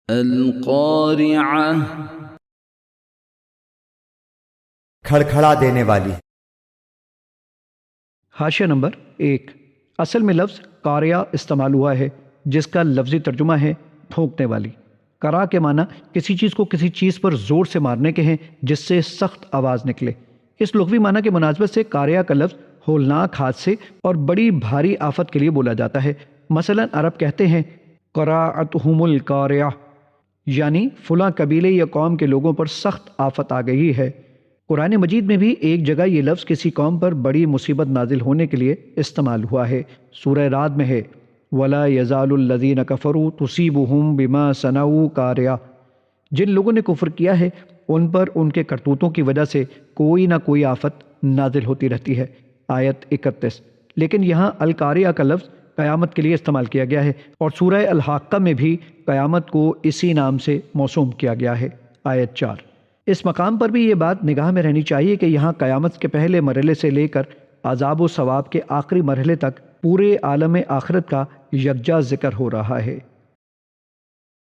القارعة کھڑکھڑا دینے والی۔ حاشیہ نمبر 1، اصل میں لفظ قاریہ استعمال ہوا ہے جس کا لفظی ترجمہ ہے پھونکنے والی۔ کرا کے معنی کسی چیز کو کسی چیز پر زور سے مارنے کے ہیں جس سے سخت آواز نکلے۔ اس لغوی معنی کے مناسبت سے قاریہ کا لفظ ہولناک حادثے اور بڑی بھاری آفت کے لیے بولا جاتا ہے۔ مثلا عرب کہتے ہیں قراءتہم القاریہ، یعنی فلاں قبیلے یا قوم کے لوگوں پر سخت آفت آ گئی ہے۔ قرآن مجید میں بھی ایک جگہ یہ لفظ کسی قوم پر بڑی مصیبت نازل ہونے کے لیے استعمال ہوا ہے۔ سورہ رعد میں ہے وَلَا يَزَالُ الَّذِينَ كَفَرُوا تُصِيبُهُمْ بِمَا صَنَعُوا قَارِعَةٌ، جن لوگوں نے کفر کیا ہے ان پر ان کے کرتوتوں کی وجہ سے کوئی نہ کوئی آفت نازل ہوتی رہتی ہے۔ آیت 31۔ لیکن یہاں القاریہ کا لفظ قیامت کے لیے استعمال کیا گیا ہے اور سورہ الحاقہ میں بھی قیامت کو اسی نام سے موسوم کیا گیا ہے۔ آیت 4۔ اس مقام پر بھی یہ بات نگاہ میں رہنی چاہیے کہ یہاں قیامت کے پہلے مرحلے سے لے کر عذاب و ثواب کے آخری مرحلے تک پورے عالم آخرت کا یکجا ذکر ہو رہا ہے۔